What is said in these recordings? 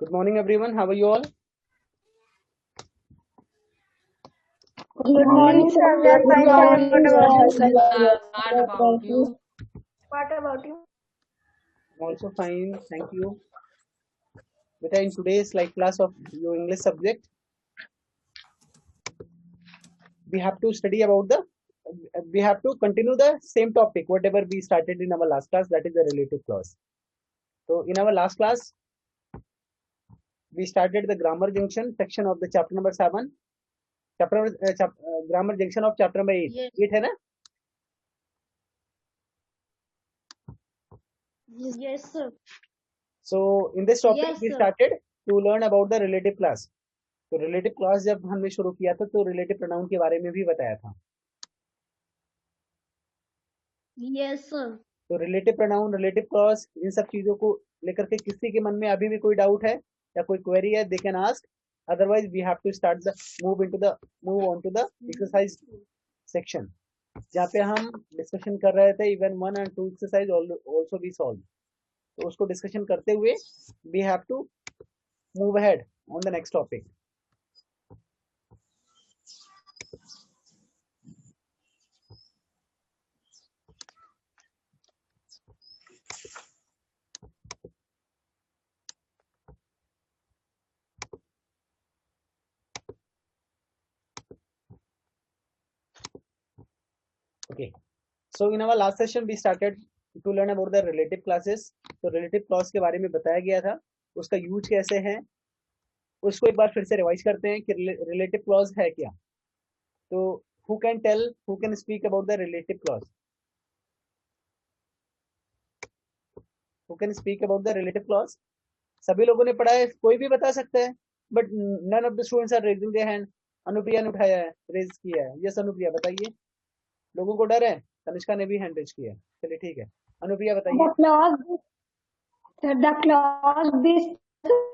Good morning, everyone. How are you all? Good morning, sir. We are fine. What about you? What about you? I'm also fine. Thank you. Beta, in today's class of your English subject, we have to study about we have to continue the same topic, whatever we started in our last class, that is the relative clause. So in our last class, we started the grammar junction section of the chapter number 7. Grammar junction of chapter number 8. Yes. 8 है ना? Yes, sir. So in this topic, Yes, we sir. started to learn about the relative clause. तो relative clause जब हमने शुरू किया था तो relative pronoun के बारे में भी बताया था. Yes, sir. तो रिलेटिव प्रोनाउन, रिलेटिव क्लॉज, इन सब चीजों को लेकर के किसी के मन में अभी भी कोई डाउट है या कोई क्वेरी है, they can ask. Otherwise we have to start the move on to the exercise section, जहाँ पे हम डिस्कशन कर रहे थे. Even 1 and 2 exercise also be solve. तो उसको डिस्कशन करते हुए we have to move ahead on the next topic. Okay, so in our last session we started to learn about the relative clauses. तो relative clause के बारे में बताया गया था, उसका यूज कैसे है, उसको एक बार फिर से रिवाइज करते हैं कि relative clause है क्या. तो who can speak about the relative clause? Who can speak about the relative clause? सभी लोगों ने पढ़ा है, कोई भी बता सकता है, but none of the students are raising their hand. Anupriya ने उठाया है, रेज किया है. यस अनुप्रिया बताइए. लोगों को डर है. तनिष्का ने भी हैंड रेज किया है. चलिए ठीक है, अनुप्रिया बताइए. The clause this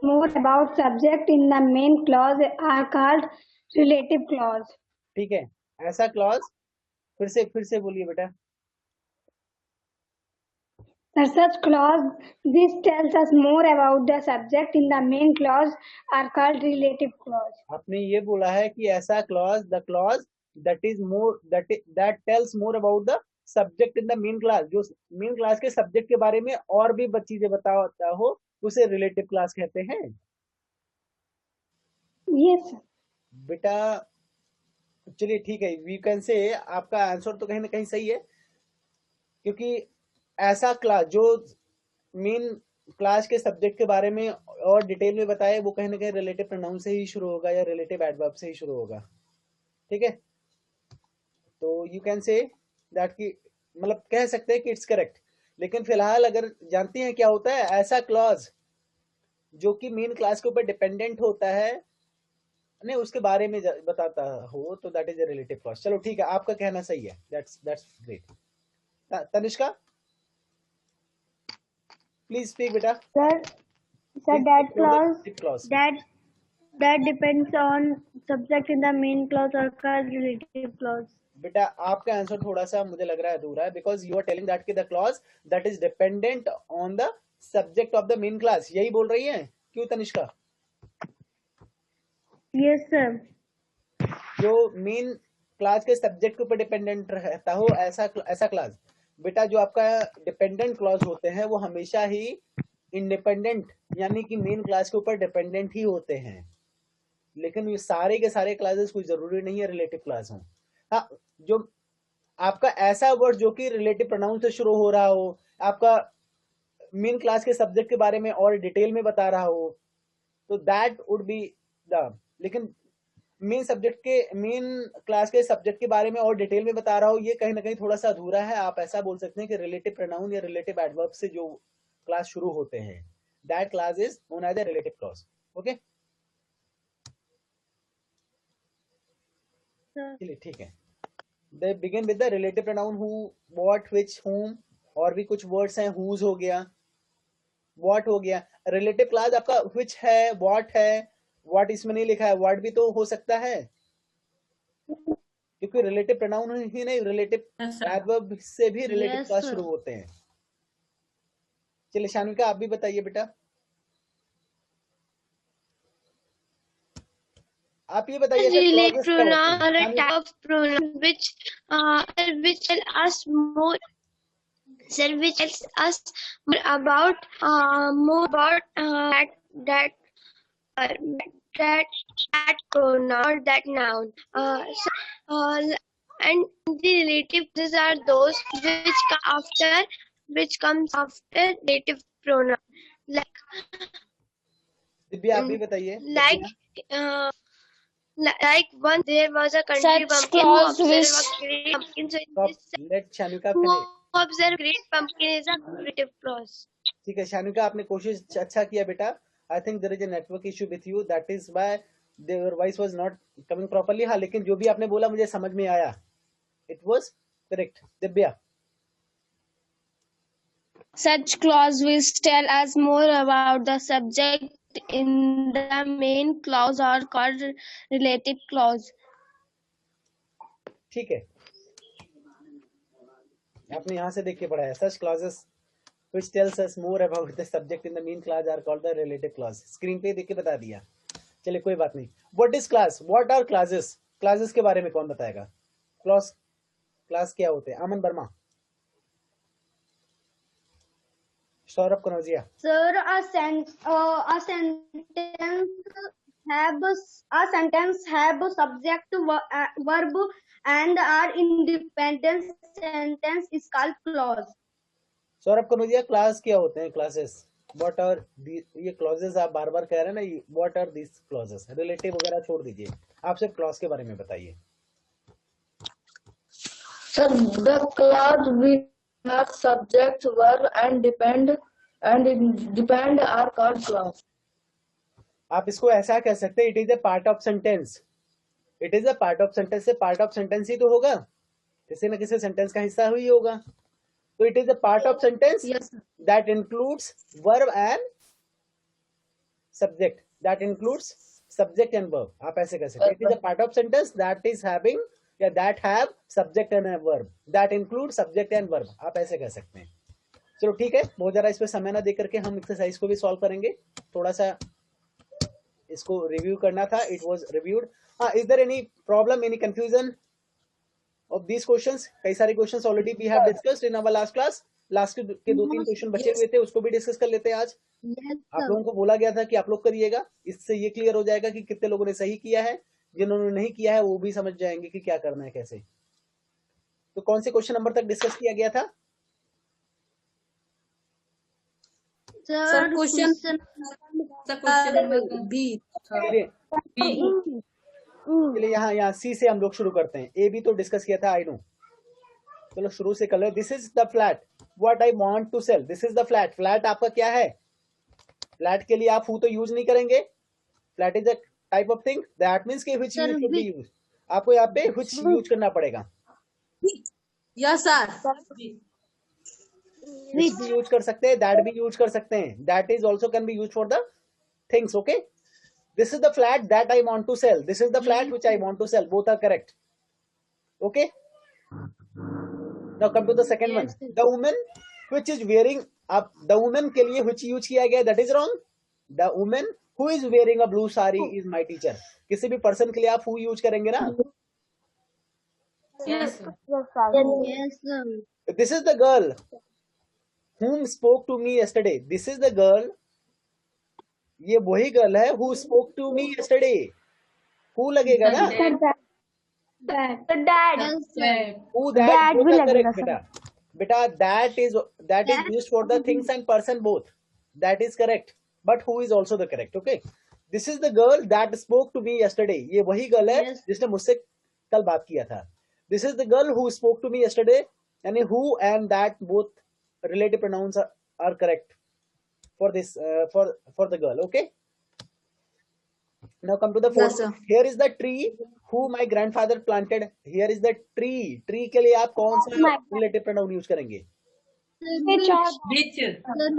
more about subject in the main clause are called relative clause. ठीक है, ऐसा क्लॉज फिर से बोलिए बेटा. Such clause this tells us more about the subject in the main clause are called relative clause. आपने ये बोला है कि ऐसा clause, the clause that tells more about the subject in the main class, जो मेन क्लास के subject के बारे में और भी चीजें बताता हो, उसे रिलेटिव क्लास कहते हैं. Yes. बेटा चलिए ठीक है, वी कैन से आपका आंसर तो कहीं ना कहीं सही है, क्योंकि ऐसा क्लास जो मेन क्लास के सब्जेक्ट के बारे में और डिटेल में बताए, वो कहीं ना कहीं रिलेटिव प्रोनाउन से ही शुरू होगा या रिलेटिव एडवर्ब से ही शुरू होगा. ठीक है, तो यू कैन से दैट की मतलब कह सकते हैं कि इट्स करेक्ट. लेकिन फिलहाल अगर जानती हैं क्या होता है ऐसा क्लॉज जो कि मेन क्लास के ऊपर डिपेंडेंट होता है, नहीं उसके बारे में बताता हो, तो that is a relative clause. चलो ठीक है, आपका कहना सही है. That's great. Tanishka please speak बेटा. Sir, that depends on subject in the main clause or called relative clause. बेटा आपका आंसर थोड़ा सा मुझे लग रहा है अधूरा है, because you are telling that कि the clause that is dependent on the subject of the main class, यही बोल रही है. क्यों तनिष्का? Yes, sir. जो मेन क्लास के सब्जेक्ट के ऊपर डिपेंडेंट रहता हो, ऐसा क्लास. बेटा जो आपका डिपेंडेंट क्लॉज होते हैं वो हमेशा ही इंडिपेंडेंट यानी कि मेन क्लास के ऊपर डिपेंडेंट ही होते हैं. लेकिन ये सारे के सारे क्लासेस कोई जरूरी नहीं है रिलेटिव क्लास हो. हाँ, जो आपका ऐसा वर्ड जो कि रिलेटिव प्रोनाउन से शुरू हो रहा हो, आपका मेन क्लास के सब्जेक्ट के बारे में और डिटेल में बता रहा हो, तो दैट वुड बी द. लेकिन मेन क्लास के सब्जेक्ट के बारे में और डिटेल में बता रहा हो, ये कहीं ना कहीं थोड़ा सा अधूरा है. आप ऐसा बोल सकते हैं कि रिलेटिव प्रोनाउन या रिलेटिव एडवर्ब से जो क्लास शुरू होते हैं, that clause is known as a relative clause. Okay, चलिए ठीक है. They begin with the relative pronoun who, what, which, whom, और भी कुछ वर्ड्स हैं. whose हो गया, what हो गया. रिलेटिव क्लास आपका which है, what है. what इसमें नहीं लिखा है, what भी तो हो सकता है, क्योंकि रिलेटिव प्रोनाउन ही नहीं, रिलेटिव एडवर्ब से भी रिलेटिव Yes, क्लास sir. शुरू होते हैं. चलिए शानविका आप भी बताइए बेटा. आप ये बताइए सर Relate क्लॉजेस क्या होते pronoun हैं? or a शामिल type of pronoun which tell us more. Sir, which tells us more about uh, that that pronoun or that noun. And the relative clauses are those which comes after relative pronoun. Like Divya आप भी बताइए. like Divya? like once there was a country Such bumpkin clause who observed which a great pumpkin. So in Stop. this Let Shanika who finish. observed great pumpkin is a relative clause. ठीक है शानिका, आपने कोशिश अच्छा किया बेटा. I think there is a network issue with you, that is why their voice was not coming properly. हाँ, लेकिन जो भी आपने बोला मुझे समझ में आया. It was correct. Divya. such clause which tell us more about the subject in the main clause are called relative clause. ठीक है, आपने यहाँ से देख के पढ़ा है. सच clauses which tells us more about the subject in the main clause are called the relative clause. Screen पे देख के बता दिया. चलिए कोई बात नहीं. What is class? What are classes? Classes के बारे में कौन बताएगा? क्लास क्या होते हैं? Aman Verma. Saurabh Kanaujia. Sir, a sentence have subject, verb, and are independent sentence is called clause. Saurabh Kanaujia, clause क्या होते हैं? क्लासेस. व्हाट आर ये क्लॉजेस आप बार बार कह रहे हैं ना, what are this clauses? Relative वगैरह छोड़ दीजिए, आप सिर्फ क्लॉज के बारे में बताइए. Sir, the clause which have subject, verb, and depend are called clause. आप इसको ऐसा कह सकते हैं, it is a part of sentence. It is a part of sentence. से पार्ट ऑफ सेंटेंस ही तो होगा, किसी न किसी सेंटेंस का हिस्सा ही होगा. तो it is a part of sentence that includes verb and subject. That includes subject and verb. आप ऐसे कह सकते हैं, it is a part of sentence that is having या that have subject and verb. That include subject and verb. आप ऐसे कह सकते हैं. चलो ठीक है, बहुत ज्यादा इस पे समय ना देकर के हम एक्सरसाइज को भी सॉल्व करेंगे. थोड़ा सा इसको रिव्यू करना था. It was reviewed. हाँ, is there any problem, any confusion of these questions? कई सारे questions already we have discussed in our last class. Last के 2-3 क्वेश्चन बचे हुए थे, उसको भी डिस्कस कर लेते हैं आज. आप लोगों को बोला गया था कि आप लोग करिएगा. इससे ये क्लियर हो जाएगा कि कितने लोगों ने सही किया है, जिन्होंने नहीं किया है वो भी समझ जाएंगे कि क्या करना है कैसे. तो कौन से क्वेश्चन नंबर तक डिस्कस किया गया था? Sir, question B. चलिए यहाँ सी से हम लोग शुरू करते हैं. ए भी तो डिस्कस किया था, आई नो. चलो शुरू से कर लो. This is the flat what I want to sell. This is the flat. Flat आपका क्या है? फ्लैट के लिए आप हु तो यूज नहीं करेंगे. Flat is a type of thing. That means कि which use should be use. आपको यहाँ पे व्हिच यूज करना पड़ेगा. Yes, sir. व्हिच भी यूज कर सकते हैं, दैट भी यूज कर सकते हैं. That is also can be use for the things. Okay, this is the flat that I want to sell. This is the flat which I want to sell. Both are correct. Okay, now come to the second one. The woman which is wearing, अब the woman के लिए which use किया गया, that is wrong. The woman who is wearing a blue sari is my teacher. किसी भी person के लिए आप who यूज करेंगे ना. Yes, sir. yes, sir. This is the girl whom spoke to me yesterday. This is the girl, ये वही girl है who spoke to me yesterday. who लगेगा ना. Dad. Yes, sir. who, that, That both भी are लगेगा correct बेटा. that is used for the things and person both. that is correct, but who is also the correct. okay, this is the girl that spoke to me yesterday. ये वही girl है Yes. जिसने मुझसे कल बात किया था. this is the girl who spoke to me yesterday. यानी who and that both relative pronouns are correct for this for the girl. okay, now come to the fourth. Yes, sir. here is the tree who my grandfather planted. here is the tree. tree के लिए आप कौन सा relative pronoun use करेंगे? Which? Which? And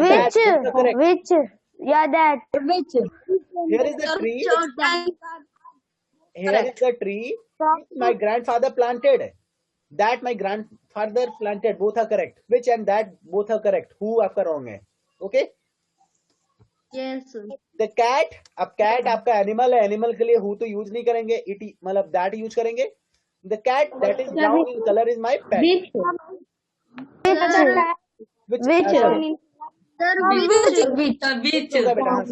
that is correct. Which? Yeah, that. Which? here is the tree. here is the tree my grandfather planted. that my grandfather planted. both are correct. which and that both are correct. who आपका wrong है. okay, Yes, sir. The cat, अब cat आपका animal है, animal के लिए who तो use नहीं करेंगे, इट मतलब दैट यूज करेंगे. The cat that is brown in colour is my pet. Sir, Which sir, which होगा बेटा? हाँ,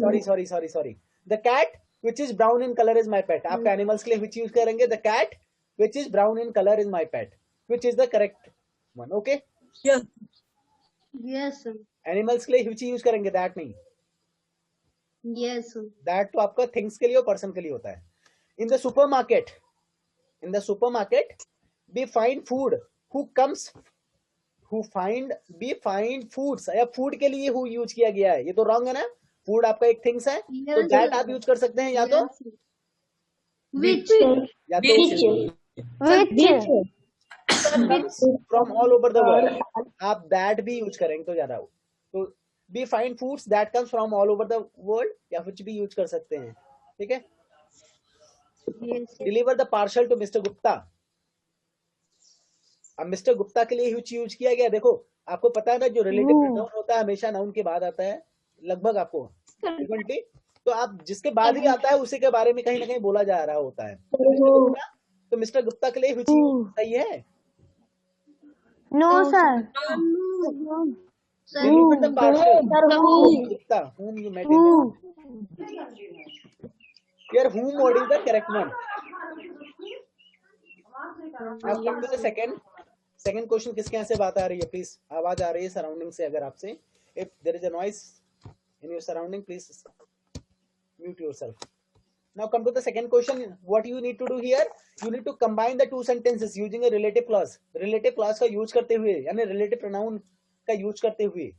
sorry. The cat which is brown in colour is my pet. आपका एनिमल्स के लिए विच यूज करेंगे? The cat which is brown in colour is my pet. Which is the correct one. Okay, yes, sir. Animals के लिए which use करेंगे, that नहीं. Yes, sir. That तो आपका थिंग्स के लिए और पर्सन के लिए होता है. In the supermarket we find food who comes who find we find foods. या फूड के लिए हु यूज किया गया है, ये तो रॉन्ग है ना. फूड आपका एक थिंग्स है, तो Yes, दैट sir. आप यूज कर सकते हैं, या तो Yes, sir. Which? या तो from all over the world. आप दैट भी यूज करेंगे तो ज्यादा हो. तो we find foods that comes from all over the world, या कुछ भी यूज कर सकते हैं. ठीक है. Yes, sir. Deliver the parcel to mister Gupta. अब मिस्टर गुप्ता के लिए यूज किया गया. देखो, आपको पता है ना, जो रिलेटिव प्रोनाउन होता है हमेशा नाउन के बाद आता है, लगभग आपको फ्रीक्वेंटली. तो आप जिसके बाद ही आता है उसी के बारे में कहीं ना कहीं बोला जा रहा होता है. तो मिस्टर गुप्ता के लिए यूज सही है. No, sir. Deliver the parcel Gupta whom you met in. Here whom word is the correct one. Now come to the second question. किसके यहाँ से बात आ रही है? प्लीज आवाज आ रही है सराउंडिंग से. अगर आपसे if there is a noise in your surrounding, please mute yourself. Now come to the second question. What you need to do here? You need to combine the two sentences using a relative clause. Relative clause का use करते हुए, यानी relative pronoun का use करते हुए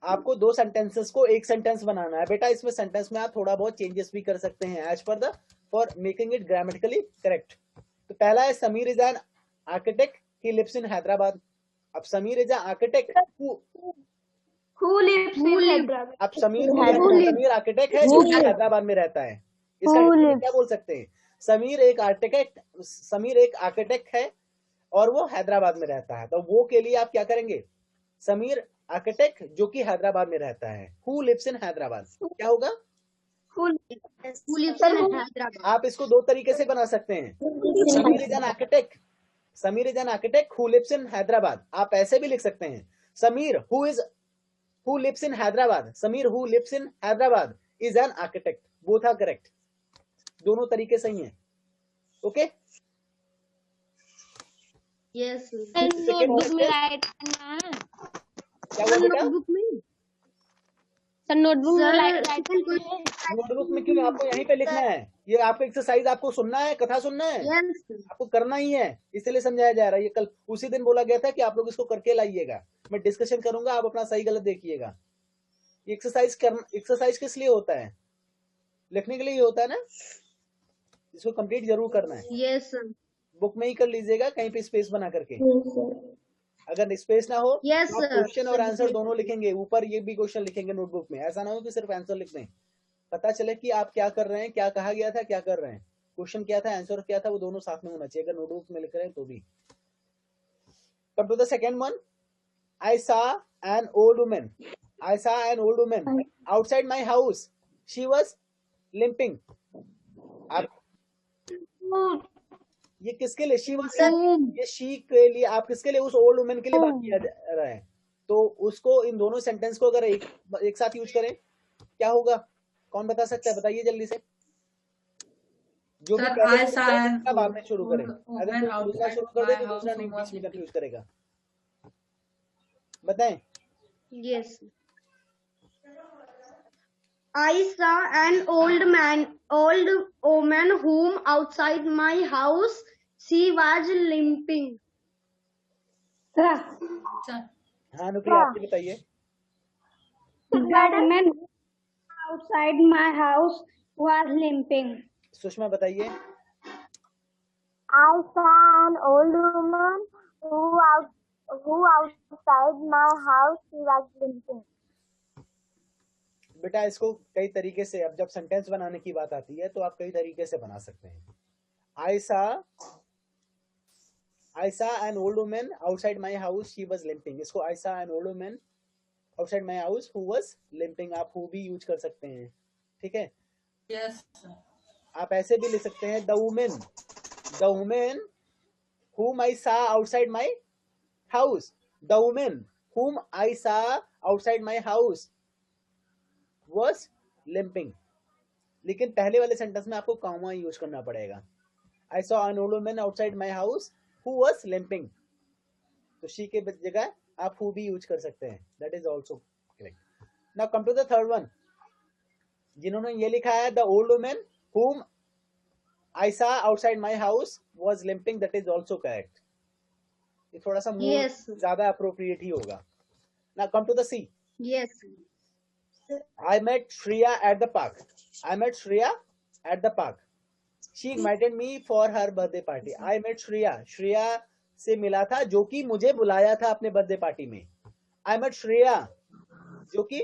आपको दो sentences को एक सेंटेंस बनाना है. बेटा, इसमें सेंटेंस में आप थोड़ा बहुत चेंजेस भी कर सकते हैं as per the for making it grammatically correct. तो पहला है Sameer is an architect, he lives in Hyderabad. अब Sameer is an architect Who lives in Hyderabad? अब समीर आर्किटेक्ट है जो हैदराबाद में रहता है. इसका क्या बोल सकते हैं? समीर एक आर्किटेक्ट है और वो हैदराबाद में रहता है. तो वो के लिए आप क्या करेंगे? समीर आर्किटेक्ट जो कि हैदराबाद में रहता है. हु लिव्स इन हैदराबाद क्या होगा? Who lives in Hyderabad? आप इसको दो तरीके से बना सकते हैं. Sameer is an architect who lives in Hyderabad. आप ऐसे भी लिख सकते हैं, Sameer who lives in Hyderabad. Sameer who lives in Hyderabad is an architect. Both are correct. दोनों तरीके सही हैं. ओके. Yes, sir. नोटबुक में राइट करना है. क्या हुआ बेटा? Notebook में? सर नोटबुक में Sir, राइट second करना है. नोटबुक में क्यों? आपको यहीं पे लिखना है. ये आपको एक्सरसाइज आपको सुनना है, कथा सुनना है, Yes, sir. आपको करना ही है, इसलिए समझाया जा रहा है. ये कल उसी दिन बोला गया था कि आप लोग इसको करके लाइएगा. मैं डिस्कशन करूंगा, आप अपना सही गलत देखिएगा. ये एक्सरसाइज किस लिए होता है? लिखने के लिए होता है ना. इसको कंप्लीट जरूर करना है. Yes, sir. बुक में ही कर लीजिएगा, कहीं पे स्पेस बना करके. अगर स्पेस ना हो Yes, तो आप sir. क्वेश्चन और आंसर दोनों लिखेंगे. ऊपर ये भी क्वेश्चन लिखेंगे नोटबुक में. ऐसा ना हो कि सिर्फ आंसर लिख दें. पता चले कि आप क्या कर रहे हैं, क्या कहा गया था, क्या कर रहे हैं, क्वेश्चन क्या था, आंसर क्या था, वो दोनों साथ में होना चाहिए. अगर नोटबुक में लिख रहे हैं तो भी. Come to the second one. I saw an old woman outside my house. She was limping. आप ये किसके लिए? she was ये she के लिए, आप किसके लिए? उस ओल्ड वुमेन के लिए बात किया जा रहा है. तो उसको इन दोनों सेंटेंस को अगर एक साथ यूज करें क्या होगा? कौन बता सकता है? बताइए जल्दी से. जो भी पहले बाद में शुरू करें. अगर दूसरा शुरू कर दे तो दूसरा नहीं, बीच में कंफ्यूज करेगा. बताएं. Yes. I saw an old woman whom outside my house. She was limping. हाँ नुकली, आप भी बताइए. That woman outside my house was limping. Sushma बताइए. I saw an old woman who outside my house she was limping. बेटा, इसको कई तरीके से, अब जब सेंटेंस बनाने की बात आती है तो आप कई तरीके से बना सकते हैं. I saw an old woman outside my house she was limping. इसको I saw an old woman outside my house who was limping, आप हु भी यूज कर सकते हैं, ठीक है। Yes, sir. आप ऐसे भी लिख सकते हैं the women whom I saw outside my house, the woman whom I saw outside my house was limping। लेकिन पहले वाले सेंटेंस में आपको कॉमा यूज करना पड़ेगा। I saw an old woman outside my house who was limping, तो she के जगह आप who भी यूज कर सकते हैं, that is also correct। Now come to the third one, जिन्होंने ये लिखा है the old woman whom I saw outside my house was limping, that is also correct। ये थोड़ा सा Yes. ज्यादा अप्रोप्रिएट ही होगा। Now come to the C, Yes. I met Shreya at the park, I met Shreya at the park, she invited me for her birthday party। I met Shreya, Shreya से मिला था जो कि मुझे बुलाया था अपने बर्थडे पार्टी में। I met Shreya, जो कि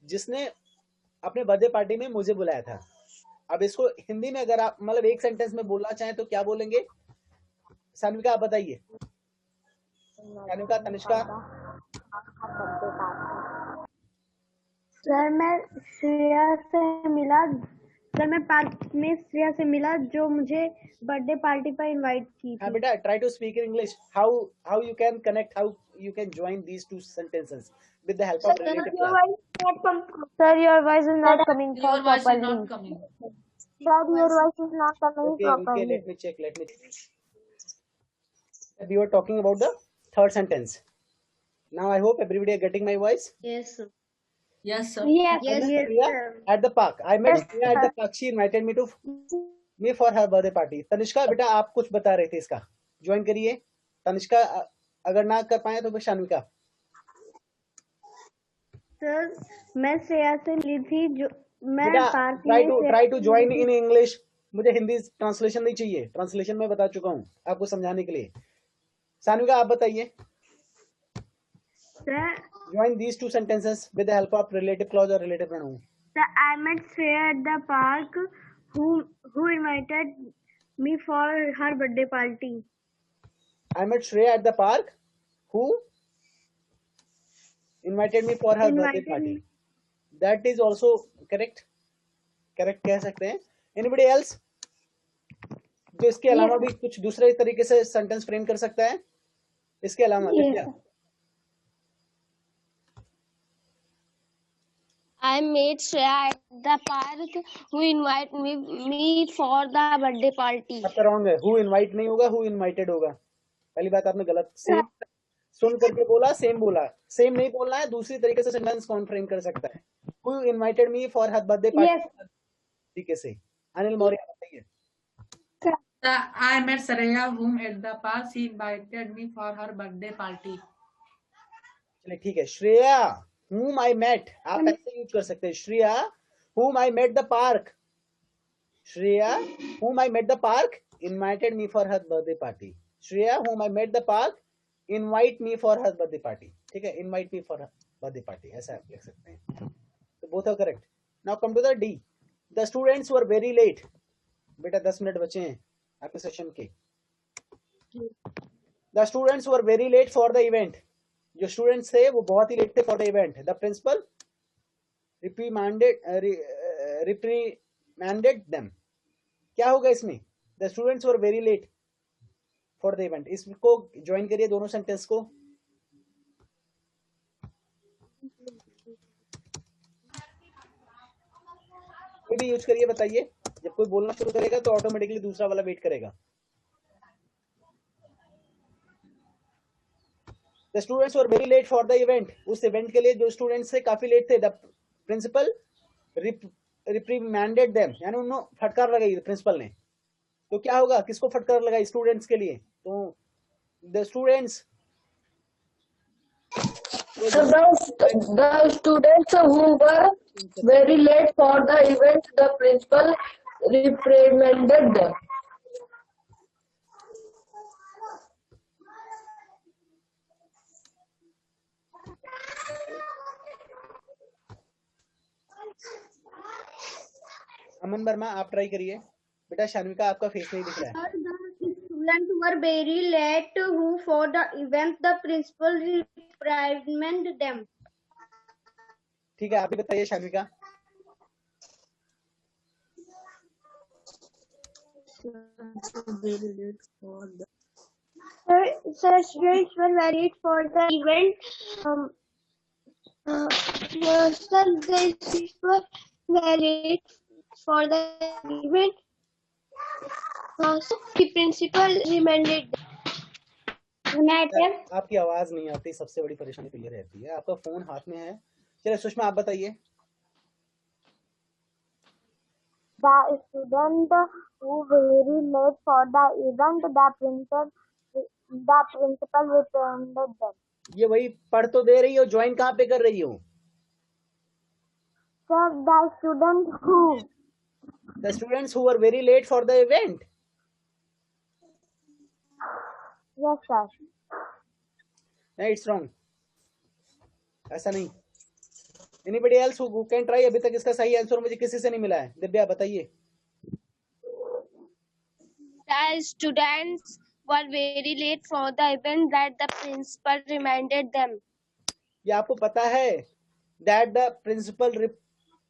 जिसने अपने बर्थडे पार्टी में मुझे बुलाया था। अब इसको हिंदी में अगर आप मतलब एक सेंटेंस में बोलना चाहें तो क्या बोलेंगे? सान्विका आप बताइए। सान्विका, तनिष्का। सर मैं श्रेया से मिला, सर मैं पार्क में श्रेया से मिला जो मुझे बर्थडे पार्टी पर इनवाइट की हाँ थी। बेटा, try to speak in English, how you can connect, how you can join these two sentences with the help of relative clause। Sir, your voice is not coming Your through voice is properly. not coming. Sir, your voice is not coming Okay, properly. let me check, we were talking about the third sentence। Now I hope everybody are getting my voice। Yes, sir. Yes, sir. Yes, I met yes, Shreya sir. at the park, I met Shreya at the park, she invited me for her birthday party। Tanishka बेटा आप कुछ बता रहे थे, इसका join करिए। तनिष्का अगर ना कर पाए तो फिर शान्विका। सर मैं श्रेया से ली थी जो मैं बेटा पार्क ट्राई में टू ज्वाइन इन इंग्लिश, मुझे हिंदी ट्रांसलेशन नहीं चाहिए, ट्रांसलेशन में बता चुका हूँ आपको समझाने के लिए। सान्विका आप बताइए। Sir join these two sentences with the help of relative clause और relative pronoun. Sir I met Shreya at the park who invited me for her birthday party। I met Shreya at the park who invited me for her birthday Invited party, me। that is also correct कह सकते हैं। Anybody else जो इसके अलावा भी कुछ दूसरे तरीके से सेंटेंस फ्रेम कर सकता है इसके अलावा? Divya. I met Shreya at the park who invited me for the birthday party। आपका रॉन्ग है, who invite नहीं होगा, who invited होगा। पहली बात आपने गलत, सेम सुन करके बोला, सेम बोला, सेम नहीं बोलना है, दूसरी तरीके से सेंटेंस कौन फ्रेम कर सकता है? Who invited me for her birthday party, तरीके से। अनिल मौर्य बताइए। I met Saraya whom at the park. She invited me for her birthday party. चलिए ठीक है। श्रेया whom I met, आप ऐसे यूज कर सकते हैं, Shreya whom I met the park, Shreya whom I met the park invited me for her birthday party, Shreya whom I met the park invite me for her birthday party। ठीक है, invite me for her birthday party, ऐसा आप लिख सकते हैं। तो both are correct। Now come to the D, the students were very late। बेटा 10 minute बचे हैं आपके सेशन के। The students were very late for the event, जो स्टूडेंट्स थे वो बहुत ही लेट थे for the event. The principal reprimanded them. क्या होगा इसमें? The students were very late for the event. इसको ज्वाइन करिए दोनों सेंटेंस को। कोई भी यूज करिए, बताइए। जब कोई बोलना शुरू करेगा तो ऑटोमेटिकली दूसरा वाला वेट करेगा। The students were very late for the event, उस इवेंट के लिए जो स्टूडेंट्स थे काफी लेट थे। द प्रिंसिपल रिप्रीमेंडेड देम, यानी उन्होंने फटकार लगाई प्रिंसिपल ने। तो क्या होगा, किसको फटकार लगाई? स्टूडेंट्स के लिए। तो the students The students who were very late for the event, the principal reprimanded them. अमन वर्मा आप ट्राई करिए। बेटा शान्विका आपका फेस नहीं दिख रहा है। The students were very late who for the event the principal reprimanded them। ठीक है, आप भी बताइए शान्विका। Sir, students were varied for the event. Sir, the students were varied for the event. So the principal reminded them. आपकी आवाज नहीं आती, सबसे बड़ी परेशानी तो ये रहती है। आपका फोन हाथ में है। चलिए सुषमा आप बताइए। The student who very late for the event, the principal reprimanded them. ये वही पढ़ तो दे रही हो, ज्वाइन कहाँ पे कर रही हो? Sir, The students who were very late for the event. Yes, sir. नहीं, it's wrong. ऐसा नहीं। Anybody else who can try? अभी तक इसका सही आंसर मुझे किसी से नहीं मिला है। दिव्या बताइए। The students were very late for the event that the principal reminded them. ये आपको पता है that the principal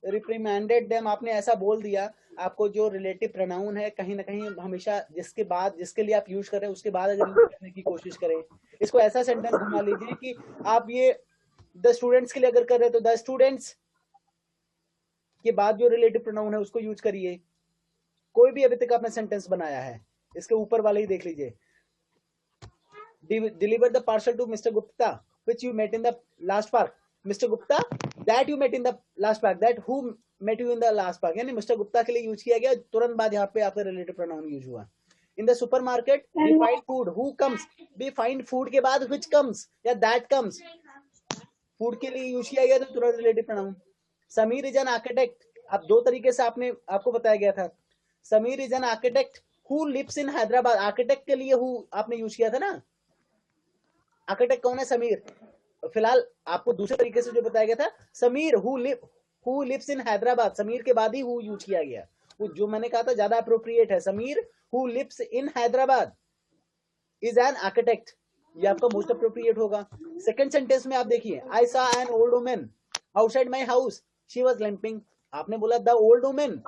reprimanded them, आपने ऐसा बोल दिया। आपको जो रिलेटिव प्रोनाउन है कहीं ना कहीं हमेशा जिसके बाद, जिसके लिए आप यूज कर रहे हैं उसके बाद अगर यूज करने की कोशिश करें। इसको ऐसा सेंटेंस बना लीजिए कि आप ये द स्टूडेंट्स के लिए अगर कर रहे हैं तो द स्टूडेंट्स के बाद जो रिलेटिव प्रोनाउन है उसको यूज करिए। कोई भी अभी तक आपने सेंटेंस बनाया है, इसके ऊपर वाले ही देख लीजिए। Deliver the parcel to Mr. Gupta, which you met in the last park. Mr. Gupta, that you met in the last park. That who met you in the last park. यानी Mr. Gupta के लिए use किया गया, तुरंत बाद यहाँ पे आपका रिलेटिव प्रोनाउन यूज हुआ। In the supermarket, we find food. Who comes? We find food के बाद which comes या that comes. फूड के लिए यूज किया गया तो तुरंत relative pronoun. Sameer is an architect, अब दो तरीके से आपको बताया गया था। Sameer is an architect who lives in Hyderabad. Architect के लिए हु आपने यूज किया था ना। आर्किटेक्ट कौन है? समीर। फिलहाल आपको दूसरे तरीके से जो बताया गया था, Sameer who lives in Hyderabad, Sameer के बाद ही हु यूज किया गया। वो जो मैंने कहा था ज्यादा अप्रोप्रिएट है। Sameer who lives in Hyderabad is an architect, ये आपका मोस्ट अप्रोप्रिएट होगा। सेकंड सेंटेंस में आप देखिए, I saw an old woman outside my house, she was limping. आपने बोला the old woman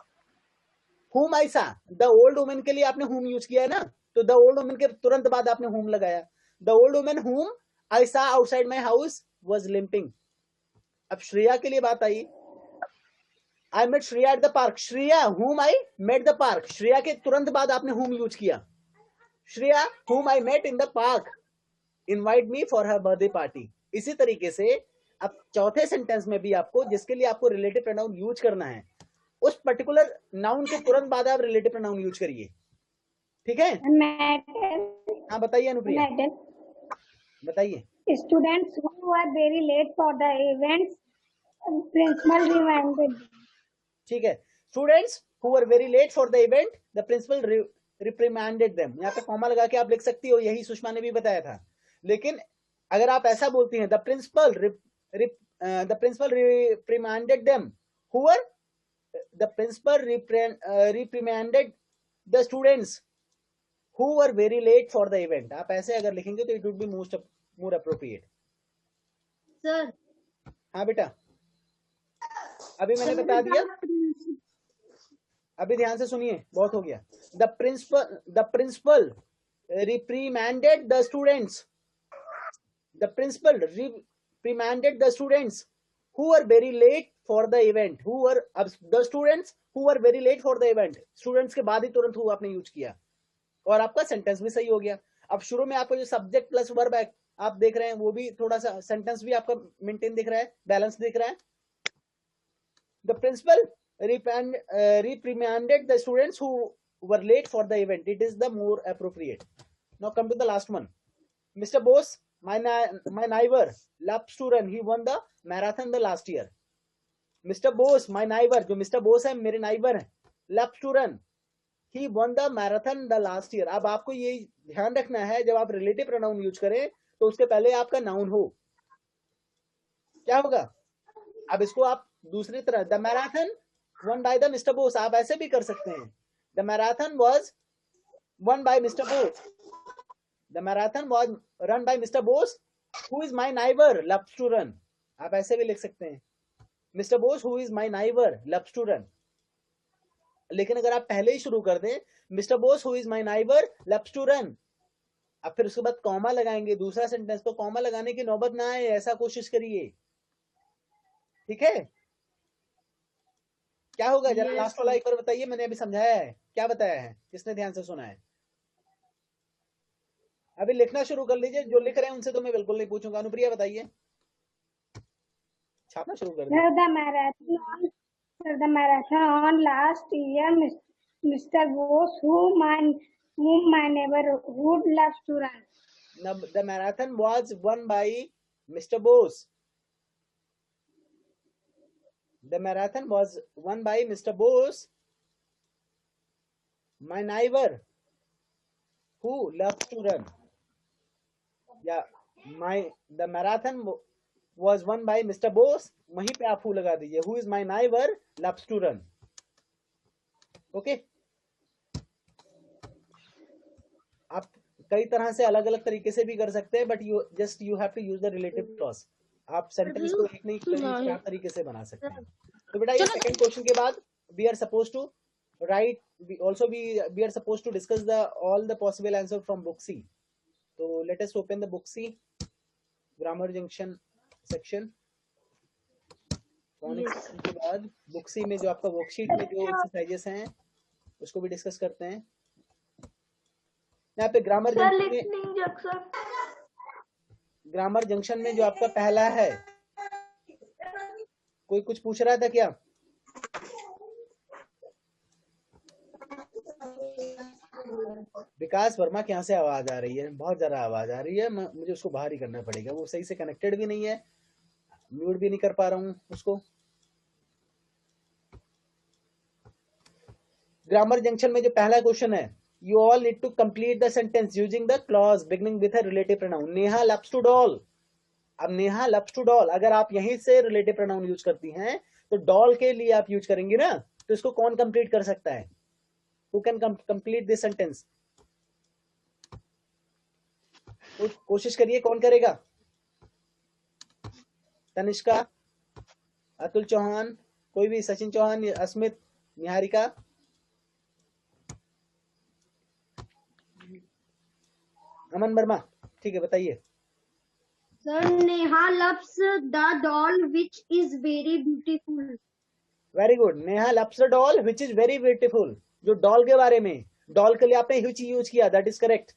whom I saw, the old woman के लिए आपने whom यूज किया है ना, तो द ओल्ड वुमन के तुरंत बाद आपने whom लगाया। The old woman whom I saw outside my house was limping। अब श्रेया के लिए बात आई, I met Shreya at the park। Shreya whom I met the park, Shreya के तुरंत बाद आपने whom यूज किया। Shreya whom I met in the park invite me for her birthday party। इसी तरीके से अब चौथे सेंटेंस में भी आपको, जिसके लिए आपको रिलेटिव प्रोनाउन यूज करना है, उस पर्टिकुलर नाउन के तुरंत बाद आप रिलेटिव प्रोनाउन यूज करिए। ठीक है? हाँ बताइए अनुप्रिया, बताइए। Students who were very late for the event, principal reminded. ठीक है, students who were very late for the event, the principal reprimanded them। यहाँ पे कॉमा लगा के आप लिख सकती हो, यही सुषमा ने भी बताया था। लेकिन अगर आप ऐसा बोलती हैं, the principal reprimanded them, who were the principal reprimanded the students who were very late for the event। आप ऐसे अगर लिखेंगे तो it would be more appropriate। Sir हाँ बेटा, अभी मैंने बता दिया, अभी ध्यान से सुनिए, बहुत हो गया। the principal reprimanded the students, the principal reprimanded the students who were very late for the event, who were the students who were very late for the event। Students के बाद ही तुरंत who आपने यूज किया और आपका sentence भी सही हो गया। अब शुरू में आपको जो सब्जेक्ट प्लस वर्ब है आप देख रहे हैं, वो भी थोड़ा सा सेंटेंस भी आपका मेंटेन दिख रहा है, बैलेंस दिख रहा है। The principal reprimanded the students who were late for the event, it is the more appropriate। now come to the last one। Mr. Bose, my neighbor loves to run, he won the marathon the last year। Mr. Bose, my neighbor, जो Mr. Bose है मेरे neighbour है, loves to run, he won the marathon the last year। अब आपको ये ध्यान रखना है, जब आप रिलेटिव प्रोनाउन यूज करें तो उसके पहले आपका नाउन हो। क्या होगा? अब इसको आप दूसरी तरह, the marathon won by the mister Bose, आप ऐसे भी कर सकते हैं, the marathon was won by mister Bose, the marathon was run by mister Bose who is my neighbour loves to run, आप ऐसे भी लिख सकते हैं। Mister Bose who is my neighbour loves to run. लेकिन अगर आप पहले ही शुरू कर दें mister Bose who is my neighbour loves to run, अब फिर उसके बाद कॉमा लगाएंगे दूसरा सेंटेंस, तो कॉमा लगाने की नौबत ना आए, ऐसा कोशिश करिए, ठीक है। क्या होगा जरा लास्ट वाला एक बार बताइए, मैंने अभी समझाया है, क्या बताया है, किसने ध्यान से सुना है? अभी लिखना शुरू कर लीजिए, जो लिख रहे हैं उनसे तो मैं बिल्कुल नहीं पूछूंगा। अनुप्रिया बताइए, छापना शुरू कर दीजिए। The marathon on last year, Mr. Bose, whom my neighborhood loves to run. Now, the marathon was won by Mr. Bose. The marathon was won by Mr. Bose, my neighbor, who loves to run. Yeah, the marathon was won by Mr. Bose. वहीं पे आप who लगा दीजिए, who is my neighbor loves to run. Okay? आप कई तरह से अलग अलग तरीके से भी कर सकते हैं, but you have to use the relative clause. आप सेंटेंस को एक नहीं कई चार तरीके से बना सकते हैं। तो बेटा ये सेकंड क्वेश्चन के बाद we are suppose to write, we are suppose to discuss the all the possible answer from book C. तो let us open the book C, grammar junction section. के बाद बुक सी में जो आपका वर्कशीट में जो एक्सरसाइजेस हैं उसको भी डिस्कस करते हैं। यहाँ पे ग्रामर जंक्शन में जो आपका पहला है, कोई कुछ पूछ रहा था क्या? विकास वर्मा के यहाँ से आवाज आ रही है, बहुत ज्यादा आवाज आ रही है, मुझे उसको बाहर ही करना पड़ेगा, वो सही से कनेक्टेड भी नहीं है, म्यूट भी नहीं कर पा रहा हूँ उसको। ग्रामर जंक्शन में जो पहला क्वेश्चन है, you all need to complete the sentence using the clause beginning with a relative pronoun. Neha loves to doll. अब नेहा loves to doll अगर आप यहीं से relative pronoun यूज करती हैं तो doll के लिए आप यूज करेंगी ना, तो इसको कौन कंप्लीट कर सकता है? Who can complete this sentence? कोशिश करिए, कौन करेगा? तनिष्का, अतुल चौहान, कोई भी, सचिन चौहान, अस्मित, निहारिका। अमन वर्मा, ठीक है, बताइए। Sir, Neha loves the doll which is very beautiful. Very good, Neha loves the doll which is very beautiful। जो डॉल के बारे में, डॉल के लिए आपने which यूज किया, दैट इज करेक्ट,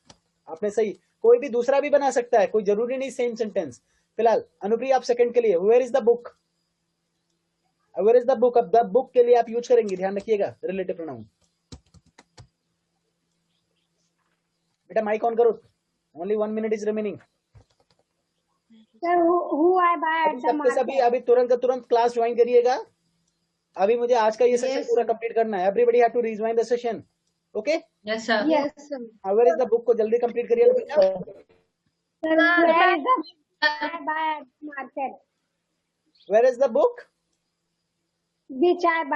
आपने सही। कोई भी दूसरा भी बना सकता है, कोई जरूरी नहीं सेम सेंटेंस। फिलहाल अनुप्रिया आप सेकंड के लिए where is the book, where is the book, अब द बुक के लिए आप यूज करेंगे, ध्यान रखिएगा, रिलेटिव प्रोनाउन। बेटा माइक ऑन करो, only 1 minute is remaining. Sir, who I buy at the market. सभी अभी तुरंत का तुरंत क्लास ज्वाइन करिएगा, अभी मुझे आज का ये सेशन पूरा कंप्लीट करना है। Everybody have to rejoin the session, okay? Yes sir. Yes, sir. Where is the book को जल्दी कंप्लीट करिए बेटा। Sir, where is the book I buy at the market? Where is the book Which I buy